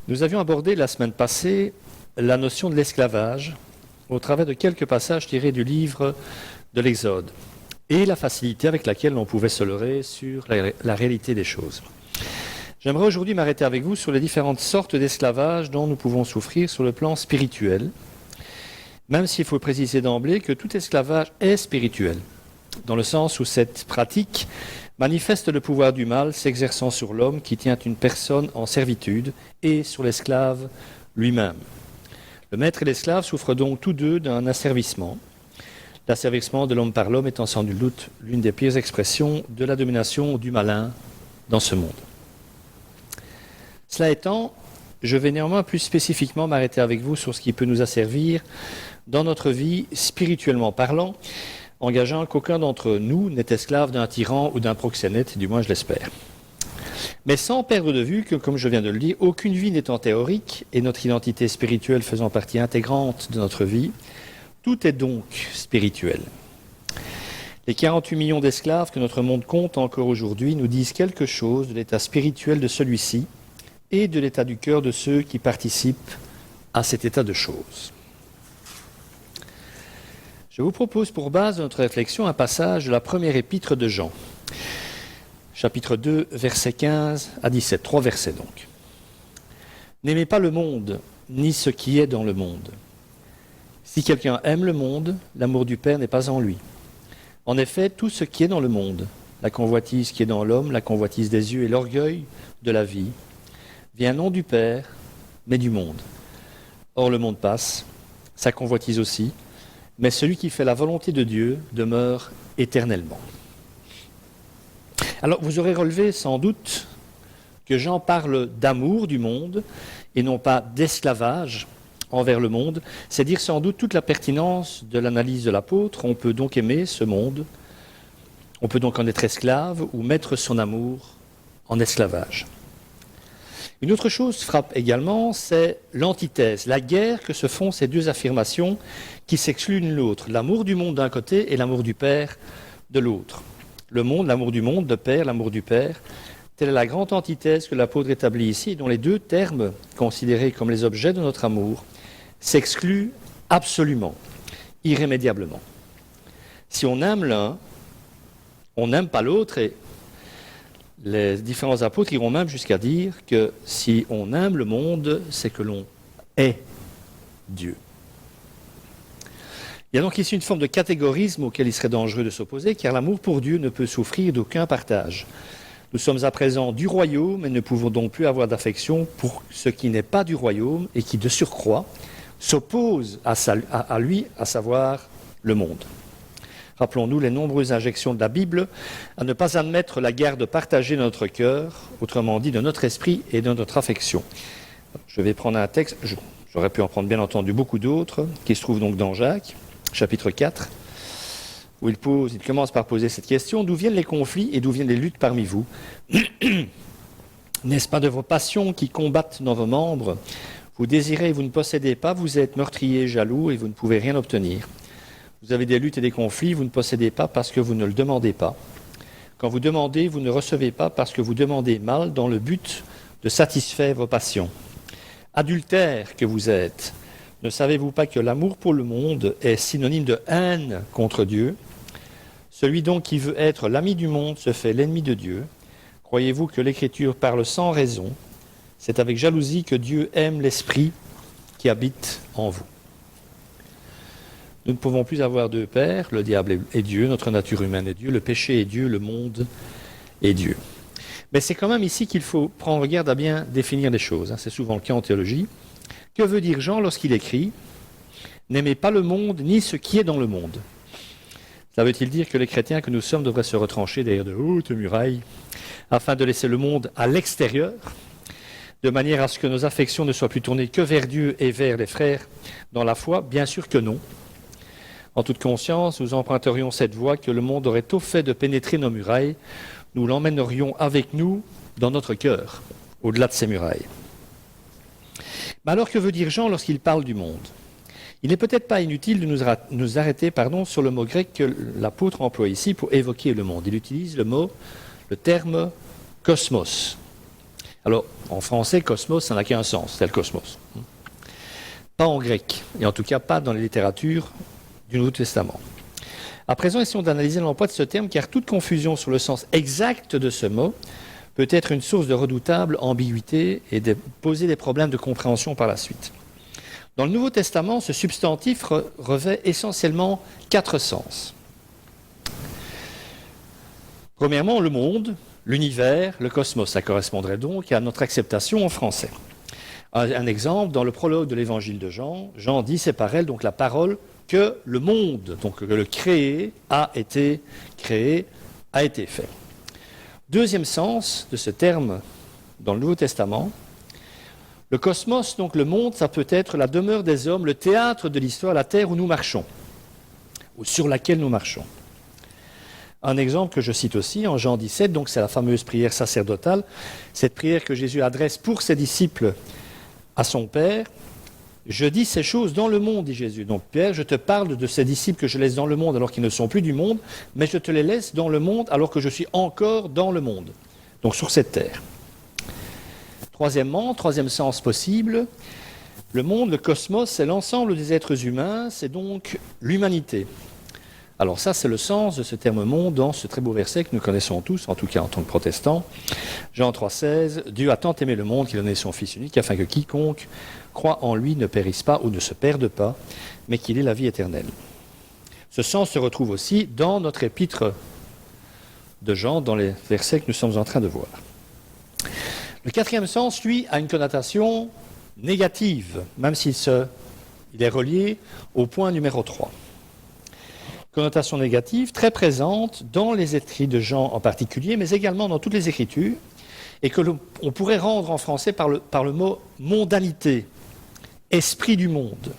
Nous avions abordé la semaine passée la notion de l'esclavage au travers de quelques passages tirés du livre de l'Exode et la facilité avec laquelle on pouvait se leurrer sur la réalité des choses. J'aimerais aujourd'hui m'arrêter avec vous sur les différentes sortes d'esclavage dont nous pouvons souffrir sur le plan spirituel, même s'il faut préciser d'emblée que tout esclavage est spirituel, dans le sens où cette pratique manifeste le pouvoir du mal s'exerçant sur l'homme qui tient une personne en servitude et sur l'esclave lui-même. Le maître et l'esclave souffrent donc tous deux d'un asservissement. L'asservissement de l'homme par l'homme étant sans nul doute l'une des pires expressions de la domination du malin dans ce monde. Cela étant, je vais néanmoins plus spécifiquement m'arrêter avec vous sur ce qui peut nous asservir dans notre vie spirituellement parlant, engageant qu'aucun d'entre nous n'est esclave d'un tyran ou d'un proxénète, du moins je l'espère. Mais sans perdre de vue que, comme je viens de le dire, aucune vie n'étant théorique et notre identité spirituelle faisant partie intégrante de notre vie, tout est donc spirituel. Les 48 millions d'esclaves que notre monde compte encore aujourd'hui nous disent quelque chose de l'état spirituel de celui-ci et de l'état du cœur de ceux qui participent à cet état de choses. Je vous propose pour base de notre réflexion un passage de la première épître de Jean, chapitre 2, versets 15 à 17, 3 versets donc. « N'aimez pas le monde, ni ce qui est dans le monde. Si quelqu'un aime le monde, l'amour du Père n'est pas en lui. En effet, tout ce qui est dans le monde, la convoitise qui est dans l'homme, la convoitise des yeux et l'orgueil de la vie, vient non du Père, mais du monde. Or le monde passe, sa convoitise aussi, mais celui qui fait la volonté de Dieu demeure éternellement. » Alors vous aurez relevé sans doute que Jean parle d'amour du monde et non pas d'esclavage envers le monde. C'est dire sans doute toute la pertinence de l'analyse de l'apôtre. On peut donc aimer ce monde, on peut donc en être esclave ou mettre son amour en esclavage. Une autre chose frappe également, c'est l'antithèse, la guerre que se font ces deux affirmations qui s'excluent l'une l'autre. L'amour du monde d'un côté et l'amour du Père de l'autre. Le monde, l'amour du monde, le Père, l'amour du Père. Telle est la grande antithèse que l'apôtre établit ici, dont les deux termes, considérés comme les objets de notre amour, s'excluent absolument, irrémédiablement. Si on aime l'un, on n'aime pas l'autre, et les différents apôtres iront même jusqu'à dire que si on aime le monde, c'est que l'on est Dieu. Il y a donc ici une forme de catégorisme auquel il serait dangereux de s'opposer, car l'amour pour Dieu ne peut souffrir d'aucun partage. Nous sommes à présent du royaume et ne pouvons donc plus avoir d'affection pour ce qui n'est pas du royaume et qui, de surcroît, s'oppose à lui, à savoir le monde. Rappelons-nous les nombreuses injections de la Bible à ne pas admettre la garde partagée de notre cœur, autrement dit de notre esprit et de notre affection. Je vais prendre un texte, j'aurais pu en prendre bien entendu beaucoup d'autres, qui se trouvent donc dans Jacques, chapitre 4, où il commence par poser cette question: d'où viennent les conflits et d'où viennent les luttes parmi vous? N'est-ce pas de vos passions qui combattent dans vos membres? Vous désirez et vous ne possédez pas, vous êtes meurtriers, jaloux et vous ne pouvez rien obtenir. Vous avez des luttes et des conflits, vous ne possédez pas parce que vous ne le demandez pas. Quand vous demandez, vous ne recevez pas parce que vous demandez mal dans le but de satisfaire vos passions. Adultères que vous êtes, ne savez-vous pas que l'amour pour le monde est synonyme de haine contre Dieu? Celui donc qui veut être l'ami du monde se fait l'ennemi de Dieu. Croyez-vous que l'Écriture parle sans raison? C'est avec jalousie que Dieu aime l'Esprit qui habite en vous. Nous ne pouvons plus avoir deux pères, le diable est Dieu, notre nature humaine est Dieu, le péché est Dieu, le monde est Dieu. Mais c'est quand même ici qu'il faut prendre garde à bien définir les choses. C'est souvent le cas en théologie. Que veut dire Jean lorsqu'il écrit « N'aimez pas le monde ni ce qui est dans le monde ». Cela veut-il dire que les chrétiens que nous sommes devraient se retrancher derrière de hautes murailles afin de laisser le monde à l'extérieur, de manière à ce que nos affections ne soient plus tournées que vers Dieu et vers les frères dans la foi? Bien sûr que non. En toute conscience, nous emprunterions cette voie que le monde aurait au fait de pénétrer nos murailles, nous l'emmènerions avec nous dans notre cœur, au-delà de ces murailles. Mais alors que veut dire Jean lorsqu'il parle du monde? Il n'est peut-être pas inutile de nous arrêter sur le mot grec que l'apôtre emploie ici pour évoquer le monde. Il utilise le terme cosmos. Alors, en français, cosmos, ça n'a qu'un sens, c'est le cosmos. Pas en grec, et en tout cas pas dans les littératures du Nouveau Testament. À présent, essayons d'analyser l'emploi de ce terme, car toute confusion sur le sens exact de ce mot peut être une source de redoutable ambiguïté et de poser des problèmes de compréhension par la suite. Dans le Nouveau Testament, ce substantif revêt essentiellement 4 sens. Premièrement, le monde, l'univers, le cosmos, ça correspondrait donc à notre acceptation en français. Un exemple, dans le prologue de l'évangile de Jean, Jean dit, c'est par elle donc la parole que le monde, donc que le créé, a été créé, a été fait. Deuxième sens de ce terme dans le Nouveau Testament, le cosmos, donc le monde, ça peut être la demeure des hommes, le théâtre de l'histoire, la terre où nous marchons, ou sur laquelle nous marchons. Un exemple que je cite aussi en Jean 17, donc c'est la fameuse prière sacerdotale, cette prière que Jésus adresse pour ses disciples à son Père. Je dis ces choses dans le monde, dit Jésus. Donc Père, je te parle de ces disciples que je laisse dans le monde alors qu'ils ne sont plus du monde, mais je te les laisse dans le monde alors que je suis encore dans le monde, donc sur cette terre. Troisièmement, troisième sens possible, le monde, le cosmos, c'est l'ensemble des êtres humains, c'est donc l'humanité. Alors ça, c'est le sens de ce terme monde dans ce très beau verset que nous connaissons tous, en tout cas en tant que protestants. Jean 3,16, Dieu a tant aimé le monde qu'il a donné son Fils unique, afin que quiconque croit en lui ne périsse pas ou ne se perde pas, mais qu'il ait la vie éternelle. Ce sens se retrouve aussi dans notre épître de Jean, dans les versets que nous sommes en train de voir. Le quatrième sens, lui, a une connotation négative, même s'il est relié au point numéro 3. Connotation négative très présente dans les écrits de Jean en particulier, mais également dans toutes les Écritures, et que l'on pourrait rendre en français par le mot mondanité, esprit du monde.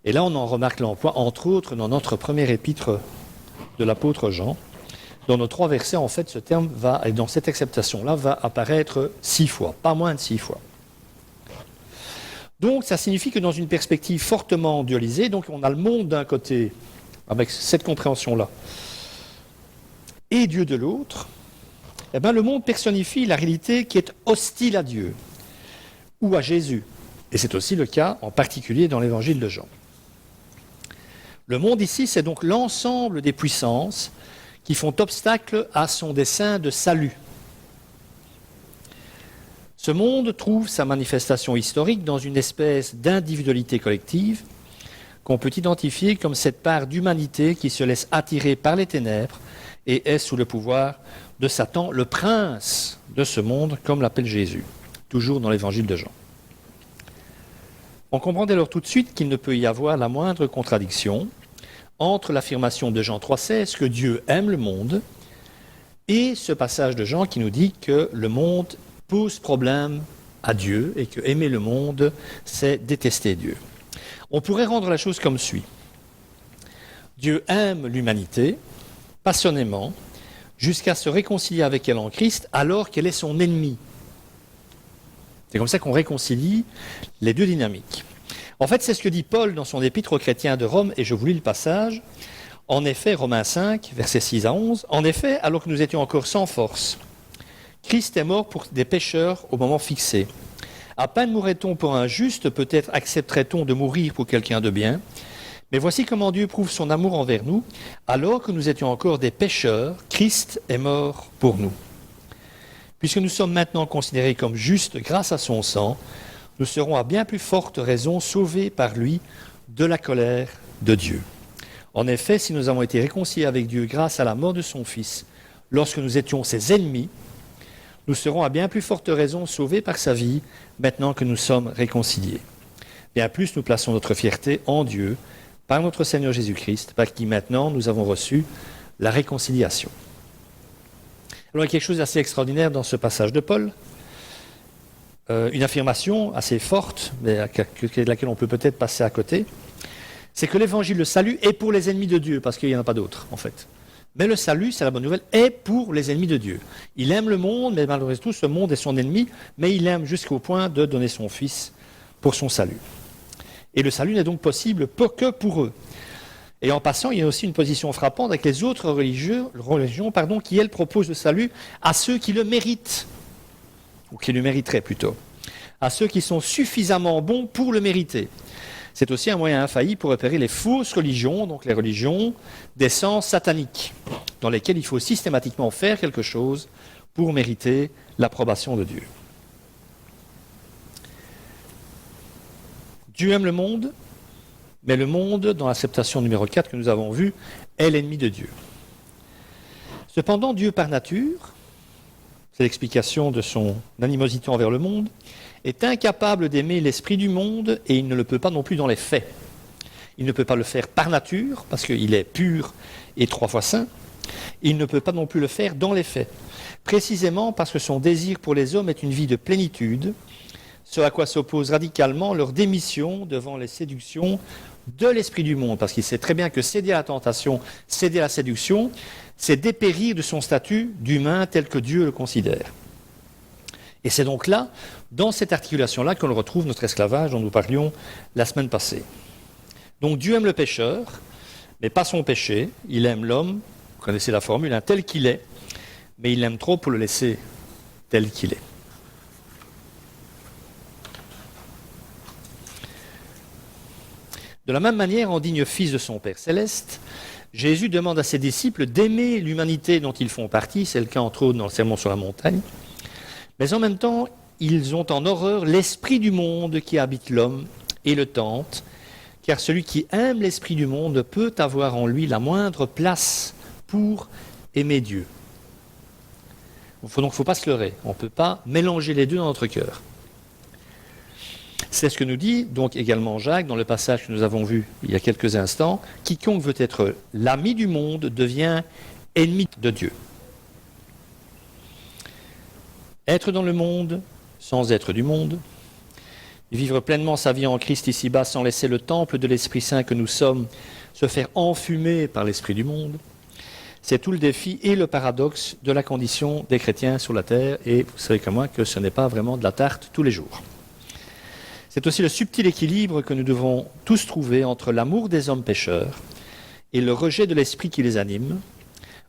Et là, on en remarque l'emploi, entre autres, dans notre premier épître de l'apôtre Jean. Dans nos 3 versets, en fait, ce terme et dans cette acceptation-là, va apparaître 6 fois, pas moins de 6 fois. Donc, ça signifie que dans une perspective fortement dualisée, donc on a le monde d'un côté, avec cette compréhension-là, et Dieu de l'autre, eh bien, le monde personnifie la réalité qui est hostile à Dieu ou à Jésus. Et c'est aussi le cas en particulier dans l'évangile de Jean. Le monde ici, c'est donc l'ensemble des puissances qui font obstacle à son dessein de salut. Ce monde trouve sa manifestation historique dans une espèce d'individualité collective qu'on peut identifier comme cette part d'humanité qui se laisse attirer par les ténèbres et est sous le pouvoir de Satan, le prince de ce monde, comme l'appelle Jésus, toujours dans l'évangile de Jean. On comprend dès lors tout de suite qu'il ne peut y avoir la moindre contradiction entre l'affirmation de Jean 3,16 que Dieu aime le monde et ce passage de Jean qui nous dit que le monde pose problème à Dieu et que aimer le monde, c'est détester Dieu. On pourrait rendre la chose comme suit. Dieu aime l'humanité passionnément jusqu'à se réconcilier avec elle en Christ alors qu'elle est son ennemie. C'est comme ça qu'on réconcilie les deux dynamiques. En fait, c'est ce que dit Paul dans son épître aux chrétiens de Rome, et je vous lis le passage. En effet, Romains 5, versets 6 à 11, en effet, alors que nous étions encore sans force, Christ est mort pour des pécheurs au moment fixé. À peine mourrait-on pour un juste, peut-être accepterait-on de mourir pour quelqu'un de bien. Mais voici comment Dieu prouve son amour envers nous. Alors que nous étions encore des pécheurs, Christ est mort pour nous. Puisque nous sommes maintenant considérés comme justes grâce à son sang, nous serons à bien plus forte raison sauvés par lui de la colère de Dieu. En effet, si nous avons été réconciliés avec Dieu grâce à la mort de son Fils, lorsque nous étions ses ennemis, nous serons à bien plus forte raison sauvés par sa vie, maintenant que nous sommes réconciliés. Bien plus, nous plaçons notre fierté en Dieu, par notre Seigneur Jésus-Christ, par qui maintenant nous avons reçu la réconciliation. Alors, il y a quelque chose d'assez extraordinaire dans ce passage de Paul, une affirmation assez forte, mais de laquelle on peut peut-être passer à côté, c'est que l'évangile, le salut, est pour les ennemis de Dieu, parce qu'il n'y en a pas d'autres, en fait. Mais le salut, c'est la bonne nouvelle, est pour les ennemis de Dieu. Il aime le monde, mais malgré tout, ce monde est son ennemi, mais il aime jusqu'au point de donner son Fils pour son salut. Et le salut n'est donc possible que pour eux. Et en passant, il y a aussi une position frappante avec les autres religions qui, elles, proposent le salut à ceux qui le méritent. ou qui le mériteraient plutôt, à ceux qui sont suffisamment bons pour le mériter. C'est aussi un moyen infaillible pour repérer les fausses religions, donc les religions d'essence satanique, dans lesquelles il faut systématiquement faire quelque chose pour mériter l'approbation de Dieu. Dieu aime le monde, mais le monde, dans l'acceptation numéro 4 que nous avons vue, est l'ennemi de Dieu. Cependant, Dieu par nature, c'est l'explication de son animosité envers le monde, est incapable d'aimer l'esprit du monde et il ne le peut pas non plus dans les faits. Il ne peut pas le faire par nature, parce qu'il est pur et 3 fois saint. Il ne peut pas non plus le faire dans les faits, précisément parce que son désir pour les hommes est une vie de plénitude, ce à quoi s'oppose radicalement leur démission devant les séductions de l'esprit du monde, parce qu'il sait très bien que céder à la tentation, céder à la séduction, c'est dépérir de son statut d'humain tel que Dieu le considère. Et c'est donc là, dans cette articulation-là, qu'on retrouve notre esclavage dont nous parlions la semaine passée. Donc Dieu aime le pécheur, mais pas son péché. Il aime l'homme, vous connaissez la formule, hein, tel qu'il est, mais il l'aime trop pour le laisser tel qu'il est. De la même manière, en digne fils de son Père céleste, Jésus demande à ses disciples d'aimer l'humanité dont ils font partie, c'est le cas entre autres dans le Sermon sur la montagne, mais en même temps, ils ont en horreur l'esprit du monde qui habite l'homme et le tente, car celui qui aime l'esprit du monde ne peut avoir en lui la moindre place pour aimer Dieu. Donc il ne faut pas se leurrer, on ne peut pas mélanger les deux dans notre cœur. C'est ce que nous dit donc également Jacques dans le passage que nous avons vu il y a quelques instants. Quiconque veut être l'ami du monde devient ennemi de Dieu. Être dans le monde sans être du monde, vivre pleinement sa vie en Christ ici-bas sans laisser le temple de l'Esprit Saint que nous sommes se faire enfumer par l'esprit du monde, c'est tout le défi et le paradoxe de la condition des chrétiens sur la terre, et vous savez comme moi que ce n'est pas vraiment de la tarte tous les jours. C'est aussi le subtil équilibre que nous devons tous trouver entre l'amour des hommes pécheurs et le rejet de l'esprit qui les anime,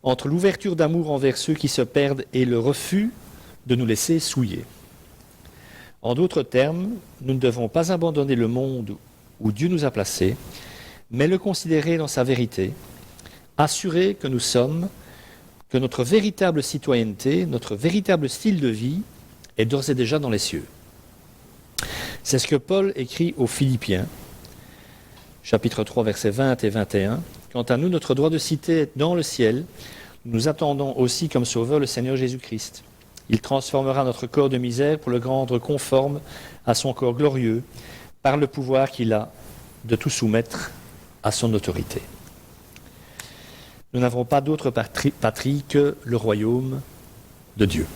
entre l'ouverture d'amour envers ceux qui se perdent et le refus de nous laisser souiller. En d'autres termes, nous ne devons pas abandonner le monde où Dieu nous a placés, mais le considérer dans sa vérité, assurer que nous sommes, que notre véritable citoyenneté, notre véritable style de vie est d'ores et déjà dans les cieux. C'est ce que Paul écrit aux Philippiens, chapitre 3, versets 20 et 21. « Quant à nous, notre droit de cité est dans le ciel. Nous attendons aussi comme sauveur le Seigneur Jésus-Christ. Il transformera notre corps de misère pour le rendre conforme à son corps glorieux, par le pouvoir qu'il a de tout soumettre à son autorité. » Nous n'avons pas d'autre patrie que le royaume de Dieu.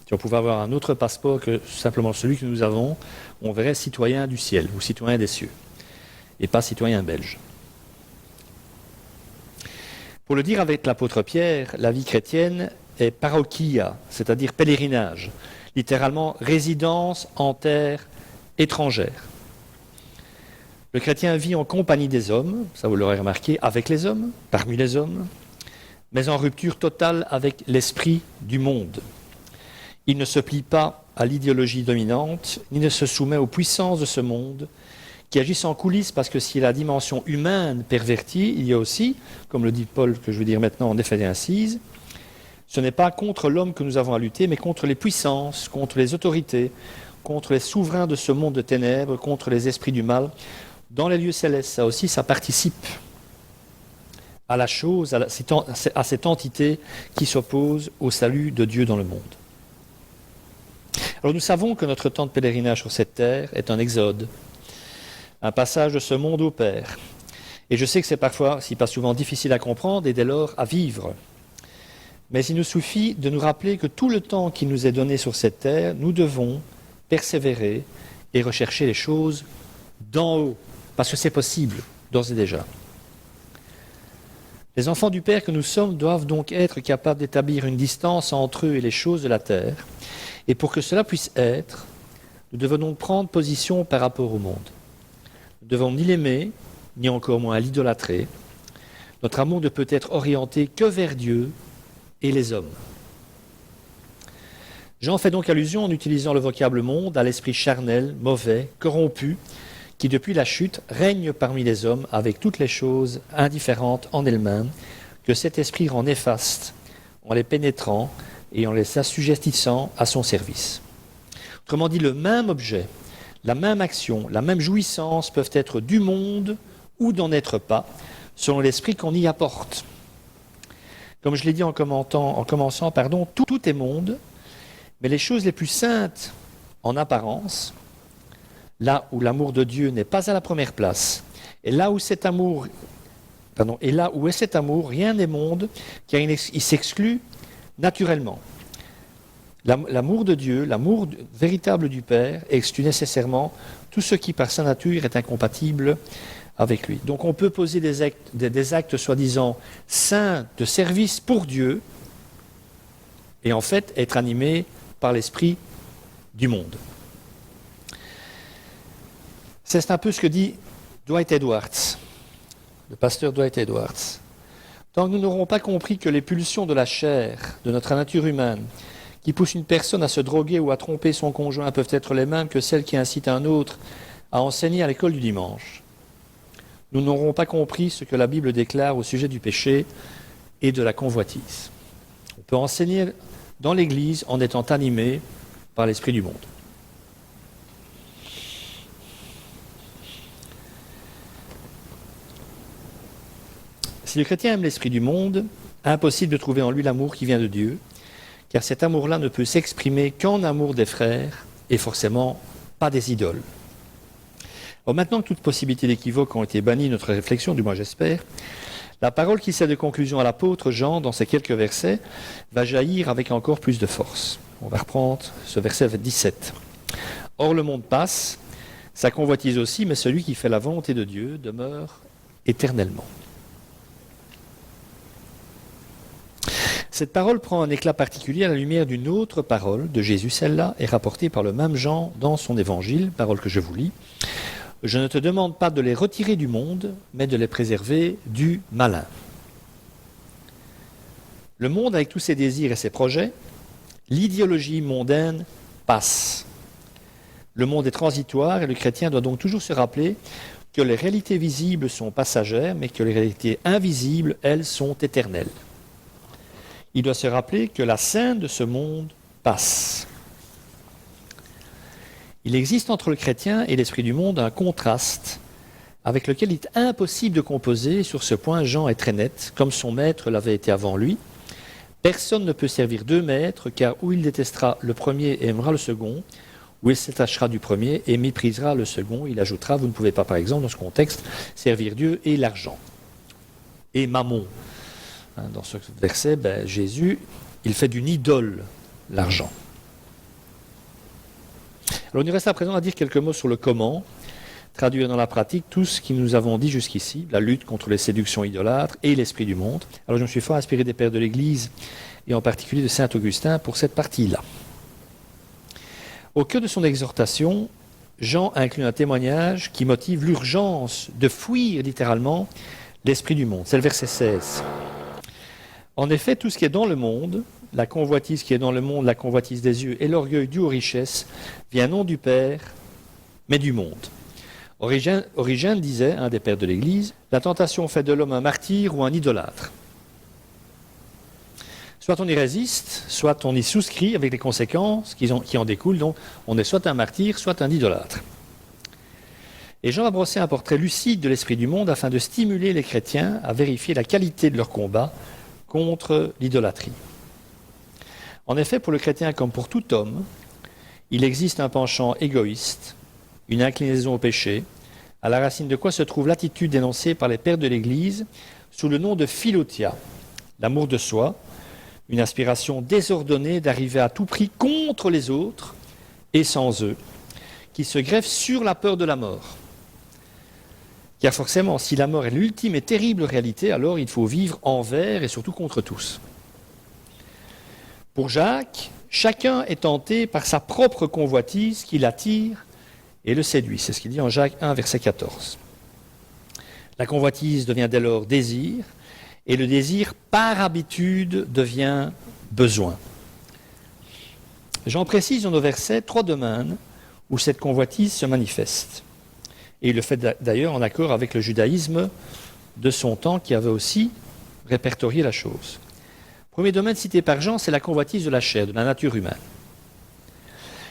Si on pouvait avoir un autre passeport que simplement celui que nous avons, on verrait citoyen du ciel ou citoyen des cieux, et pas citoyen belge. Pour le dire avec l'apôtre Pierre, la vie chrétienne est parochia, c'est-à-dire pèlerinage, littéralement résidence en terre étrangère. Le chrétien vit en compagnie des hommes, ça vous l'aurez remarqué, avec les hommes, parmi les hommes, mais en rupture totale avec l'esprit du monde. Il ne se plie pas à l'idéologie dominante, ni ne se soumet aux puissances de ce monde, qui agissent en coulisses, parce que s'il y a la dimension humaine pervertie, il y a aussi, comme le dit Paul, que je veux dire maintenant en effet incise, ce n'est pas contre l'homme que nous avons à lutter, mais contre les puissances, contre les autorités, contre les souverains de ce monde de ténèbres, contre les esprits du mal. Dans les lieux célestes, ça aussi, ça participe à la chose, à cette entité qui s'oppose au salut de Dieu dans le monde. Alors nous savons que notre temps de pèlerinage sur cette terre est un exode, un passage de ce monde au Père. Et je sais que c'est parfois, si pas souvent, difficile à comprendre et dès lors à vivre. Mais il nous suffit de nous rappeler que tout le temps qui nous est donné sur cette terre, nous devons persévérer et rechercher les choses d'en haut, parce que c'est possible, d'ores et déjà. Les enfants du Père que nous sommes doivent donc être capables d'établir une distance entre eux et les choses de la terre. Et pour que cela puisse être, nous devons donc prendre position par rapport au monde. Nous ne devons ni l'aimer, ni encore moins l'idolâtrer. Notre amour ne peut être orienté que vers Dieu et les hommes. Jean fait donc allusion, en utilisant le vocable monde, à l'esprit charnel, mauvais, corrompu, qui depuis la chute règne parmi les hommes avec toutes les choses indifférentes en elles-mêmes, que cet esprit rend néfastes en les pénétrant et en les assujettissant à son service. Autrement dit, le même objet, la même action, la même jouissance peuvent être du monde ou d'en être pas, selon l'esprit qu'on y apporte. Comme je l'ai dit en commençant, tout est monde, mais les choses les plus saintes en apparence, là où l'amour de Dieu n'est pas à la première place, et là où est cet amour, rien n'est monde, car il s'exclut naturellement. L'amour de Dieu, l'amour véritable du Père, exclut nécessairement tout ce qui par sa nature est incompatible avec lui. Donc on peut poser des actes soi-disant saints de service pour Dieu, et en fait être animé par l'esprit du monde. C'est un peu ce que dit Dwight Edwards, le pasteur Dwight Edwards. Tant que nous n'aurons pas compris que les pulsions de la chair, de notre nature humaine, qui poussent une personne à se droguer ou à tromper son conjoint peuvent être les mêmes que celles qui incitent un autre à enseigner à l'école du dimanche, nous n'aurons pas compris ce que la Bible déclare au sujet du péché et de la convoitise. On peut enseigner dans l'Église en étant animé par l'esprit du monde. Si le chrétien aime l'esprit du monde, impossible de trouver en lui l'amour qui vient de Dieu, car cet amour-là ne peut s'exprimer qu'en amour des frères et forcément pas des idoles. Alors maintenant que toute possibilité d'équivoque ont été bannies de notre réflexion, du moins j'espère, la parole qui sert de conclusion à l'apôtre Jean dans ces quelques versets va jaillir avec encore plus de force. On va reprendre ce verset 17. « Or le monde passe, sa convoitise aussi, mais celui qui fait la volonté de Dieu demeure éternellement. » Cette parole prend un éclat particulier à la lumière d'une autre parole de Jésus. Celle-là est rapportée par le même Jean dans son évangile, parole que je vous lis. « Je ne te demande pas de les retirer du monde, mais de les préserver du malin. » Le monde, avec tous ses désirs et ses projets, l'idéologie mondaine passe. Le monde est transitoire et le chrétien doit donc toujours se rappeler que les réalités visibles sont passagères, mais que les réalités invisibles, elles, sont éternelles. Il doit se rappeler que la scène de ce monde passe. Il existe entre le chrétien et l'esprit du monde un contraste avec lequel il est impossible de composer. Sur ce point, Jean est très net, comme son maître l'avait été avant lui. Personne ne peut servir deux maîtres, car ou il détestera le premier et aimera le second, ou il s'attachera du premier et méprisera le second. Il ajoutera, vous ne pouvez pas, par exemple, dans ce contexte, servir Dieu et l'argent. Et Mammon. Dans ce verset, Jésus, il fait d'une idole l'argent. Alors il nous reste à présent à dire quelques mots sur le comment, traduire dans la pratique tout ce que nous avons dit jusqu'ici, la lutte contre les séductions idolâtres et l'esprit du monde. Alors je me suis fort inspiré des pères de l'Église, et en particulier de saint Augustin, pour cette partie-là. Au cœur de son exhortation, Jean inclut un témoignage qui motive l'urgence de fuir littéralement l'esprit du monde. C'est le verset 16. En effet, tout ce qui est dans le monde, la convoitise qui est dans le monde, la convoitise des yeux et l'orgueil dû aux richesses, vient non du Père, mais du monde. Origène disait, un des pères de l'Église, la tentation fait de l'homme un martyr ou un idolâtre. Soit on y résiste, soit on y souscrit avec les conséquences qui en découlent, donc on est soit un martyr, soit un idolâtre. Et Jean va brosser un portrait lucide de l'esprit du monde afin de stimuler les chrétiens à vérifier la qualité de leur combat contre l'idolâtrie. En effet, pour le chrétien comme pour tout homme, il existe un penchant égoïste, une inclinaison au péché, à la racine de quoi se trouve l'attitude dénoncée par les pères de l'Église sous le nom de philotia, l'amour de soi, une aspiration désordonnée d'arriver à tout prix contre les autres et sans eux, qui se greffe sur la peur de la mort. Car forcément, si la mort est l'ultime et terrible réalité, alors il faut vivre envers et surtout contre tous. Pour Jacques, chacun est tenté par sa propre convoitise qui l'attire et le séduit. C'est ce qu'il dit en Jacques 1, verset 14. La convoitise devient dès lors désir, et le désir, par habitude, devient besoin. Jean précise dans nos versets 3 domaines où cette convoitise se manifeste. Et il le fait d'ailleurs en accord avec le judaïsme de son temps qui avait aussi répertorié la chose. Le premier domaine cité par Jean, c'est la convoitise de la chair, de la nature humaine.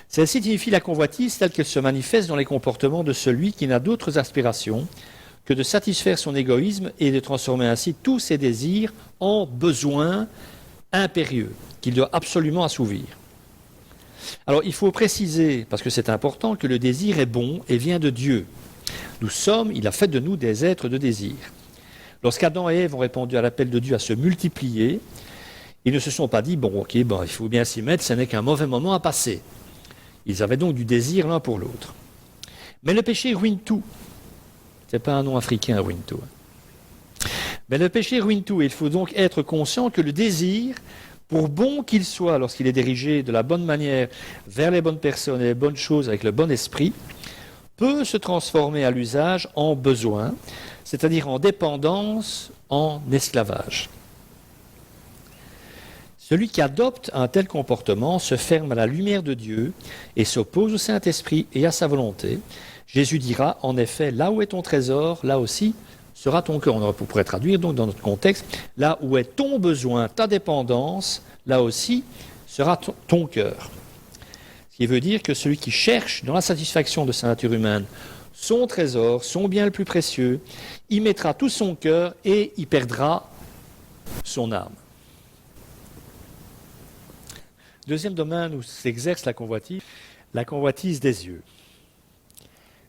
Celle-ci signifie la convoitise telle qu'elle se manifeste dans les comportements de celui qui n'a d'autres aspirations que de satisfaire son égoïsme et de transformer ainsi tous ses désirs en besoins impérieux qu'il doit absolument assouvir. Alors il faut préciser, parce que c'est important, que le désir est bon et vient de Dieu. Il a fait de nous des êtres de désir. Lorsqu'Adam et Ève ont répondu à l'appel de Dieu à se multiplier, ils ne se sont pas dit, il faut bien s'y mettre, ce n'est qu'un mauvais moment à passer. Ils avaient donc du désir l'un pour l'autre. Mais le péché ruine tout. Ce n'est pas un nom africain, ruine tout. Mais le péché ruine tout, et il faut donc être conscient que le désir, pour bon qu'il soit, lorsqu'il est dirigé de la bonne manière vers les bonnes personnes et les bonnes choses avec le bon esprit, peut se transformer à l'usage en besoin, c'est-à-dire en dépendance, en esclavage. Celui qui adopte un tel comportement se ferme à la lumière de Dieu et s'oppose au Saint-Esprit et à sa volonté. Jésus dira, en effet, là où est ton trésor, là aussi sera ton cœur. On pourrait traduire donc dans notre contexte, là où est ton besoin, ta dépendance, là aussi sera ton cœur. Ce qui veut dire que celui qui cherche dans la satisfaction de sa nature humaine son trésor, son bien le plus précieux, y mettra tout son cœur et y perdra son âme. Deuxième domaine où s'exerce la convoitise des yeux.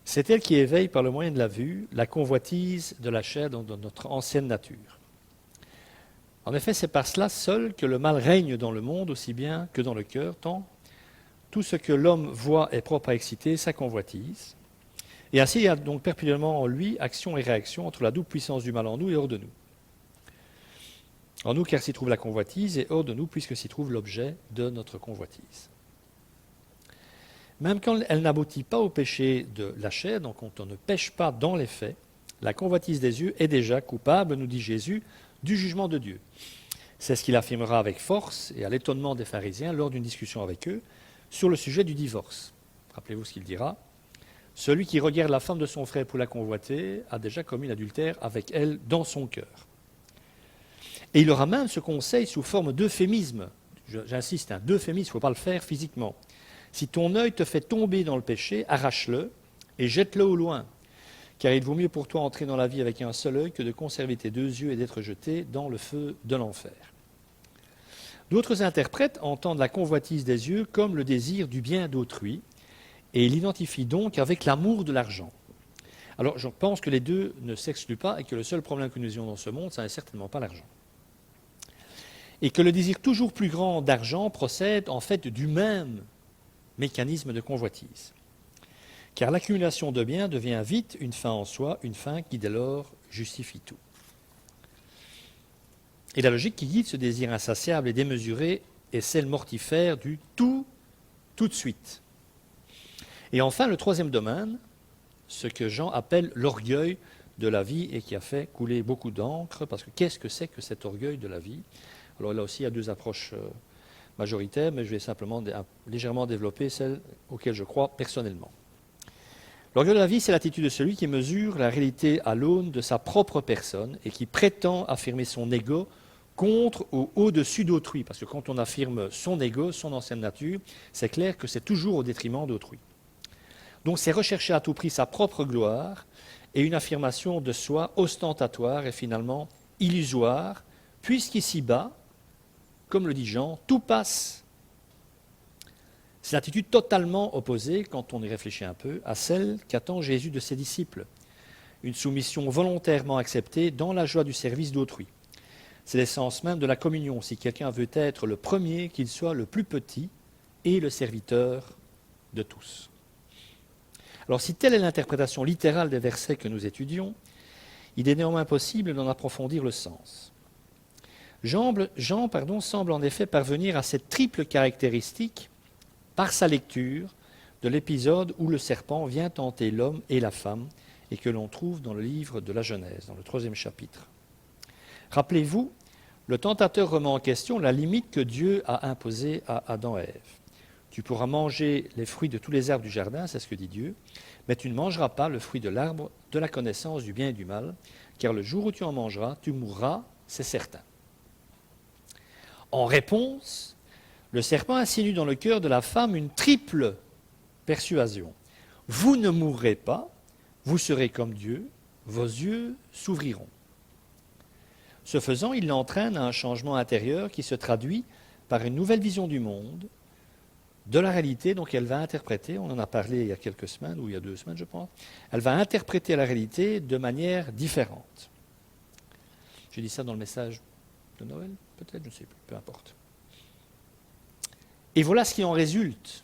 C'est elle qui éveille par le moyen de la vue la convoitise de la chair dans notre ancienne nature. En effet, c'est par cela seul que le mal règne dans le monde aussi bien que dans le cœur, tant tout ce que l'homme voit est propre à exciter sa convoitise. Et ainsi, il y a donc perpétuellement en lui action et réaction entre la double puissance du mal en nous et hors de nous. En nous, car s'y trouve la convoitise, et hors de nous, puisque s'y trouve l'objet de notre convoitise. Même quand elle n'aboutit pas au péché de la chair, donc quand on ne pêche pas dans les faits, la convoitise des yeux est déjà coupable, nous dit Jésus, du jugement de Dieu. C'est ce qu'il affirmera avec force et à l'étonnement des pharisiens lors d'une discussion avec eux sur le sujet du divorce. Rappelez-vous ce qu'il dira. Celui qui regarde la femme de son frère pour la convoiter a déjà commis l'adultère avec elle dans son cœur. Et il aura même ce conseil sous forme d'euphémisme. J'insiste, d'euphémisme, il ne faut pas le faire physiquement. Si ton œil te fait tomber dans le péché, arrache-le et jette-le au loin. Car il vaut mieux pour toi entrer dans la vie avec un seul œil que de conserver tes deux yeux et d'être jeté dans le feu de l'enfer. D'autres interprètes entendent la convoitise des yeux comme le désir du bien d'autrui et l'identifient donc avec l'amour de l'argent. Alors je pense que les deux ne s'excluent pas et que le seul problème que nous ayons dans ce monde, ça n'est certainement pas l'argent. Et que le désir toujours plus grand d'argent procède en fait du même mécanisme de convoitise. Car l'accumulation de biens devient vite une fin en soi, une fin qui dès lors justifie tout. Et la logique qui guide ce désir insatiable et démesuré est celle mortifère du tout de suite. Et enfin, le troisième domaine, ce que Jean appelle l'orgueil de la vie et qui a fait couler beaucoup d'encre, parce que qu'est-ce que c'est que cet orgueil de la vie ? Alors là aussi, il y a deux approches majoritaires, mais je vais simplement légèrement développer celle auxquelles je crois personnellement. L'orgueil de la vie, c'est l'attitude de celui qui mesure la réalité à l'aune de sa propre personne et qui prétend affirmer son ego contre ou au-dessus d'autrui. Parce que quand on affirme son ego, son ancienne nature, c'est clair que c'est toujours au détriment d'autrui. Donc c'est rechercher à tout prix sa propre gloire et une affirmation de soi ostentatoire et finalement illusoire, puisqu'ici-bas, comme le dit Jean, tout passe. C'est une attitude totalement opposée, quand on y réfléchit un peu, à celle qu'attend Jésus de ses disciples. Une soumission volontairement acceptée dans la joie du service d'autrui. C'est l'essence même de la communion. Si quelqu'un veut être le premier, qu'il soit le plus petit et le serviteur de tous. Alors si telle est l'interprétation littérale des versets que nous étudions, il est néanmoins possible d'en approfondir le sens. Jean semble en effet parvenir à cette triple caractéristique par sa lecture de l'épisode où le serpent vient tenter l'homme et la femme et que l'on trouve dans le livre de la Genèse, dans le 3e chapitre. Rappelez-vous, le tentateur remet en question la limite que Dieu a imposée à Adam et Ève. Tu pourras manger les fruits de tous les arbres du jardin, c'est ce que dit Dieu, mais tu ne mangeras pas le fruit de l'arbre de la connaissance du bien et du mal, car le jour où tu en mangeras, tu mourras, c'est certain. En réponse, le serpent insinue dans le cœur de la femme une triple persuasion. Vous ne mourrez pas, vous serez comme Dieu, vos yeux s'ouvriront. Ce faisant, il l'entraîne à un changement intérieur qui se traduit par une nouvelle vision du monde, de la réalité, donc elle va interpréter, on en a parlé il y a quelques semaines, ou il y a 2 semaines je pense, elle va interpréter la réalité de manière différente. J'ai dit ça dans le message de Noël, peut-être, je ne sais plus, peu importe. Et voilà ce qui en résulte.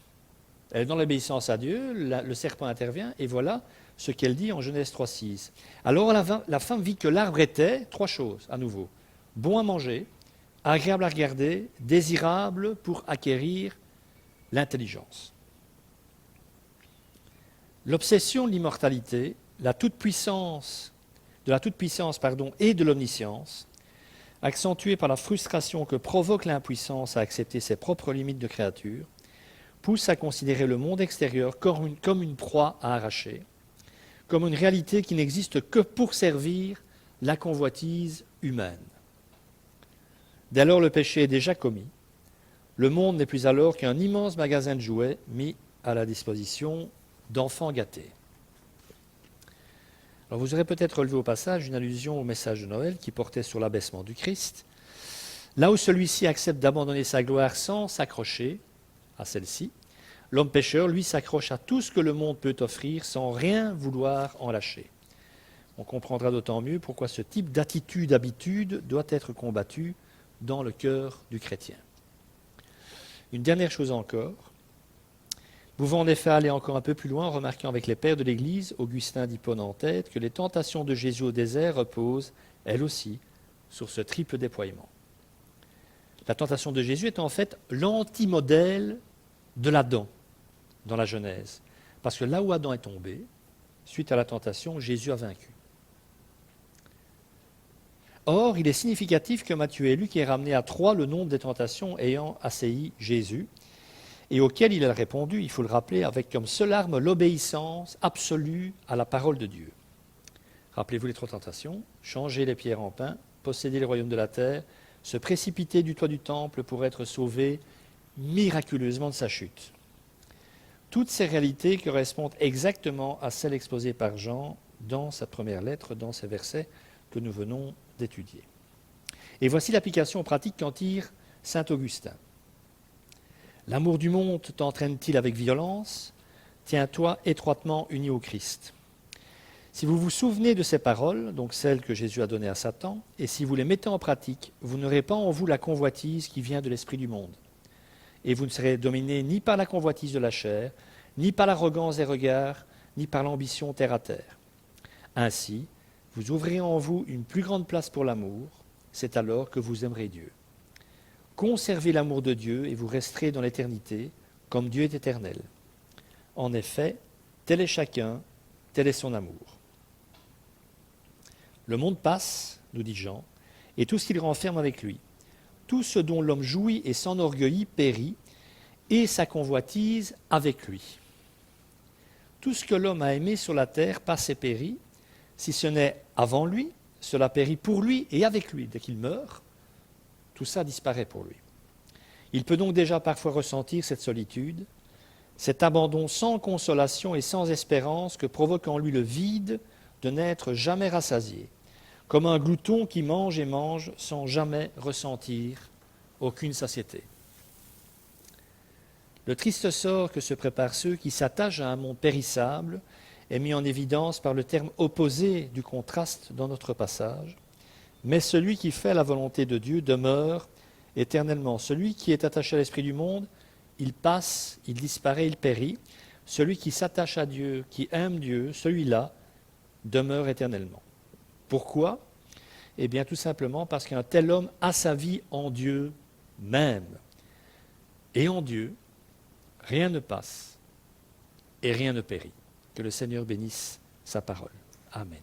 Elle est dans l'obéissance à Dieu, le serpent intervient, et voilà ce qu'elle dit en Genèse 3,6. Alors la femme vit que l'arbre était, 3 choses à nouveau, bon à manger, agréable à regarder, désirable pour acquérir l'intelligence. L'obsession de l'immortalité, de la toute-puissance et de l'omniscience, accentuée par la frustration que provoque l'impuissance à accepter ses propres limites de créature, pousse à considérer le monde extérieur comme une proie à arracher, comme une réalité qui n'existe que pour servir la convoitise humaine. Dès lors, le péché est déjà commis. Le monde n'est plus alors qu'un immense magasin de jouets mis à la disposition d'enfants gâtés. Alors vous aurez peut-être relevé au passage une allusion au message de Noël qui portait sur l'abaissement du Christ. Là où celui-ci accepte d'abandonner sa gloire sans s'accrocher à celle-ci, l'homme pécheur, lui, s'accroche à tout ce que le monde peut offrir sans rien vouloir en lâcher. On comprendra d'autant mieux pourquoi ce type d'habitude doit être combattu dans le cœur du chrétien. Une dernière chose encore. Nous pouvons en effet aller encore un peu plus loin en remarquant avec les pères de l'Église, Augustin d'Hippone en tête, que les tentations de Jésus au désert reposent, elles aussi, sur ce triple déploiement. La tentation de Jésus est en fait l'antimodèle de l'Adam dans la Genèse. Parce que là où Adam est tombé, suite à la tentation, Jésus a vaincu. Or, il est significatif que Matthieu et Luc aient ramené à 3 le nombre des tentations ayant assailli Jésus, et auquel il a répondu, il faut le rappeler, avec comme seule arme l'obéissance absolue à la parole de Dieu. Rappelez-vous les 3 tentations, changer les pierres en pain, posséder le royaume de la terre, se précipiter du toit du temple pour être sauvé miraculeusement de sa chute. Toutes ces réalités correspondent exactement à celles exposées par Jean dans sa première lettre, dans ces versets que nous venons d'étudier. Et voici l'application pratique qu'en tire saint Augustin. L'amour du monde t'entraîne-t-il avec violence? Tiens-toi étroitement uni au Christ. Si vous vous souvenez de ces paroles, donc celles que Jésus a données à Satan, et si vous les mettez en pratique, vous n'aurez pas en vous la convoitise qui vient de l'esprit du monde. Et vous ne serez dominé ni par la convoitise de la chair, ni par l'arrogance des regards, ni par l'ambition terre à terre. Ainsi, vous ouvrirez en vous une plus grande place pour l'amour, c'est alors que vous aimerez Dieu. Conservez l'amour de Dieu et vous resterez dans l'éternité, comme Dieu est éternel. En effet, tel est chacun, tel est son amour. Le monde passe, nous dit Jean, et tout ce qu'il renferme avec lui. Tout ce dont l'homme jouit et s'enorgueillit périt, et sa convoitise avec lui. Tout ce que l'homme a aimé sur la terre passe et périt, si ce n'est avant lui, cela périt pour lui et avec lui. Dès qu'il meurt, tout ça disparaît pour lui. Il peut donc déjà parfois ressentir cette solitude, cet abandon sans consolation et sans espérance que provoque en lui le vide de n'être jamais rassasié, comme un glouton qui mange et mange sans jamais ressentir aucune satiété. Le triste sort que se préparent ceux qui s'attachent à un monde périssable est mis en évidence par le terme opposé du contraste dans notre passage. Mais celui qui fait la volonté de Dieu demeure éternellement. Celui qui est attaché à l'esprit du monde, il passe, il disparaît, il périt. Celui qui s'attache à Dieu, qui aime Dieu, celui-là demeure éternellement. Pourquoi? Eh bien tout simplement parce qu'un tel homme a sa vie en Dieu même. Et en Dieu, rien ne passe et rien ne périt. Que le Seigneur bénisse sa parole. Amen.